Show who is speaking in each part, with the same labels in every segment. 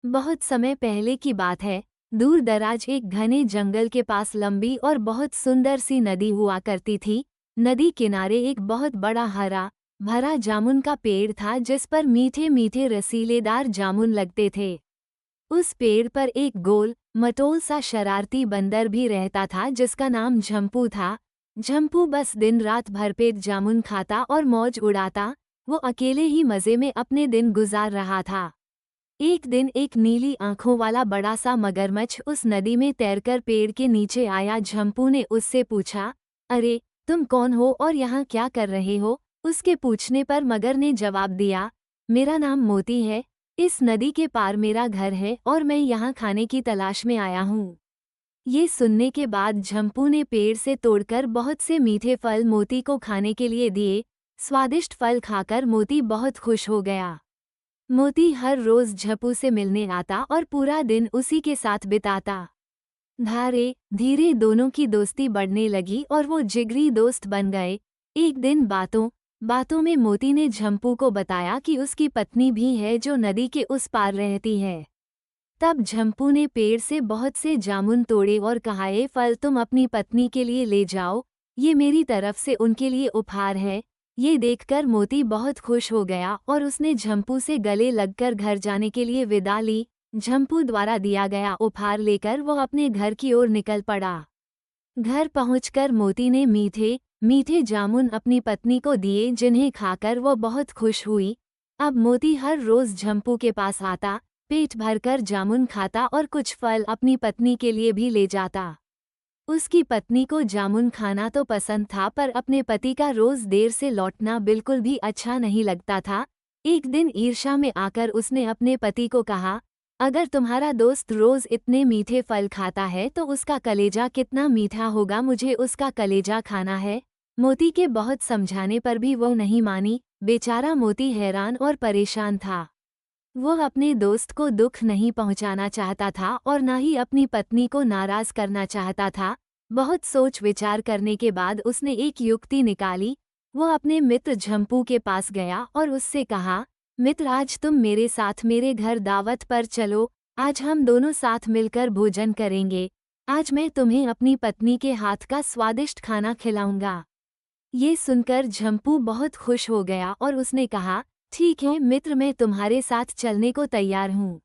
Speaker 1: बहुत समय पहले की बात है। दूर दराज एक घने जंगल के पास लंबी और बहुत सुंदर सी नदी हुआ करती थी। नदी किनारे एक बहुत बड़ा हरा भरा जामुन का पेड़ था जिस पर मीठे मीठे रसीलेदार जामुन लगते थे। उस पेड़ पर एक गोल मटोल सा शरारती बंदर भी रहता था जिसका नाम झम्पू था। झम्पू बस दिन रात भरपेट जामुन खाता और मौज उड़ाता। वो अकेले ही मजे में अपने दिन गुजार रहा था। एक दिन एक नीली आंखों वाला बड़ा सा मगरमच्छ उस नदी में तैरकर पेड़ के नीचे आया। झम्पू ने उससे पूछा, अरे तुम कौन हो और यहाँ क्या कर रहे हो? उसके पूछने पर मगर ने जवाब दिया, मेरा नाम मोती है। इस नदी के पार मेरा घर है और मैं यहाँ खाने की तलाश में आया हूँ। ये सुनने के बाद झम्पू ने पेड़ से तोड़कर बहुत से मीठे फल मोती को खाने के लिए दिए। स्वादिष्ट फल खाकर मोती बहुत खुश हो गया। मोती हर रोज झप्पू से मिलने आता और पूरा दिन उसी के साथ बिताता। धारे धीरे दोनों की दोस्ती बढ़ने लगी और वो जिगरी दोस्त बन गए। एक दिन बातों बातों में मोती ने झम्पू को बताया कि उसकी पत्नी भी है जो नदी के उस पार रहती है। तब झम्पू ने पेड़ से बहुत से जामुन तोड़े और कहा, ये फल तुम अपनी पत्नी के लिए ले जाओ, ये मेरी तरफ से उनके लिए उपहार है। ये देखकर मोती बहुत खुश हो गया और उसने झम्पू से गले लगकर घर जाने के लिए विदा ली। झम्पू द्वारा दिया गया उपहार लेकर वो अपने घर की ओर निकल पड़ा। घर पहुंचकर मोती ने मीठे मीठे जामुन अपनी पत्नी को दिए जिन्हें खाकर वो बहुत खुश हुई। अब मोती हर रोज झम्पू के पास आता, पेट भरकर जामुन खाता और कुछ फल अपनी पत्नी के लिए भी ले जाता। उसकी पत्नी को जामुन खाना तो पसंद था पर अपने पति का रोज देर से लौटना बिल्कुल भी अच्छा नहीं लगता था। एक दिन ईर्ष्या में आकर उसने अपने पति को कहा, अगर तुम्हारा दोस्त रोज इतने मीठे फल खाता है तो उसका कलेजा कितना मीठा होगा, मुझे उसका कलेजा खाना है। मोती के बहुत समझाने पर भी वो नहीं मानी। बेचारा मोती हैरान और परेशान था। वो अपने दोस्त को दुख नहीं पहुंचाना चाहता था और ना ही अपनी पत्नी को नाराज करना चाहता था। बहुत सोच विचार करने के बाद उसने एक युक्ति निकाली। वो अपने मित्र झम्पू के पास गया और उससे कहा, मित्र आज तुम मेरे साथ मेरे घर दावत पर चलो। आज हम दोनों साथ मिलकर भोजन करेंगे। आज मैं तुम्हें अपनी पत्नी के हाथ का स्वादिष्ट खाना खिलाऊंगा। ये सुनकर झम्पू बहुत खुश हो गया और उसने कहा, ठीक है मित्र, मैं तुम्हारे साथ चलने को तैयार हूँ,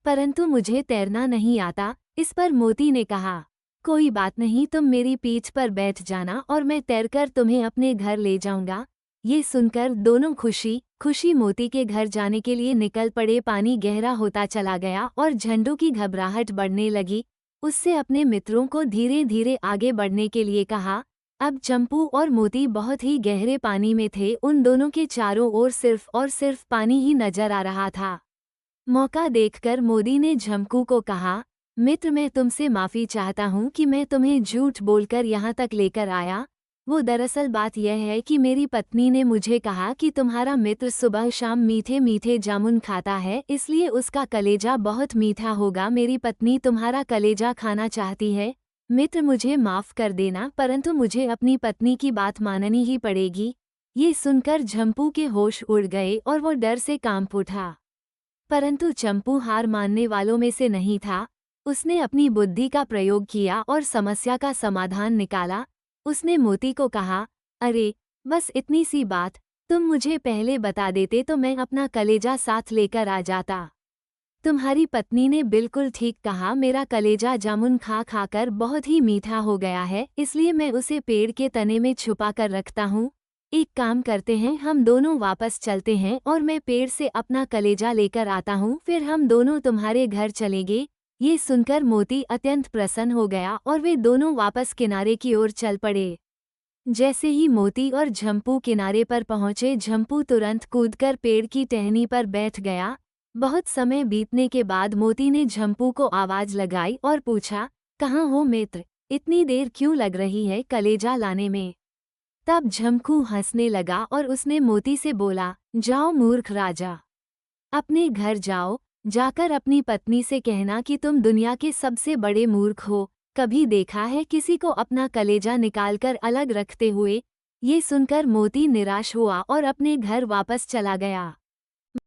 Speaker 1: परंतु मुझे तैरना नहीं आता। इस पर मोती ने कहा, कोई बात नहीं, तुम मेरी पीठ पर बैठ जाना और मैं तैरकर तुम्हें अपने घर ले जाऊंगा। ये सुनकर दोनों खुशी खुशी मोती के घर जाने के लिए निकल पड़े। पानी गहरा होता चला गया और झंडू की घबराहट बढ़ने लगी। उससे अपने मित्रों को धीरे धीरे आगे बढ़ने के लिए कहा। अब चंपू और मोती बहुत ही गहरे पानी में थे। उन दोनों के चारों ओर सिर्फ और सिर्फ पानी ही नजर आ रहा था। मौका देखकर मोदी ने झम्पू को कहा, मित्र मैं तुमसे माफ़ी चाहता हूँ कि मैं तुम्हें झूठ बोलकर यहाँ तक लेकर आया। वो दरअसल बात यह है कि मेरी पत्नी ने मुझे कहा कि तुम्हारा मित्र सुबह शाम मीठे मीठे जामुन खाता है, इसलिए उसका कलेजा बहुत मीठा होगा। मेरी पत्नी तुम्हारा कलेजा खाना चाहती है। मित्र मुझे माफ़ कर देना, परंतु मुझे अपनी पत्नी की बात माननी ही पड़ेगी। ये सुनकर झम्पू के होश उड़ गए और वो डर से कांप उठा। परंतु चंपू हार मानने वालों में से नहीं था। उसने अपनी बुद्धि का प्रयोग किया और समस्या का समाधान निकाला। उसने मोती को कहा, अरे बस इतनी सी बात, तुम मुझे पहले बता देते तो मैं अपना कलेजा साथ लेकर आ जाता। तुम्हारी पत्नी ने बिल्कुल ठीक कहा, मेरा कलेजा जामुन खा खाकर बहुत ही मीठा हो गया है, इसलिए मैं उसे पेड़ के तने में छुपा कर रखता हूँ। एक काम करते हैं, हम दोनों वापस चलते हैं और मैं पेड़ से अपना कलेजा लेकर आता हूँ, फिर हम दोनों तुम्हारे घर चलेंगे। ये सुनकर मोती अत्यंत प्रसन्न हो गया और वे दोनों वापस किनारे की ओर चल पड़े। जैसे ही मोती और झम्पू किनारे पर पहुंचे, झम्पू तुरंत कूदकर पेड़ की टहनी पर बैठ गया। बहुत समय बीतने के बाद मोती ने झम्पू को आवाज लगाई और पूछा, कहाँ हो मित्र, इतनी देर क्यों लग रही है कलेजा लाने में? तब झम्पू हंसने लगा और उसने मोती से बोला, जाओ मूर्ख राजा, अपने घर जाओ, जाकर अपनी पत्नी से कहना कि तुम दुनिया के सबसे बड़े मूर्ख हो। कभी देखा है किसी को अपना कलेजा निकालकर अलग रखते हुए? ये सुनकर मोती निराश हुआ और अपने घर वापस चला गया।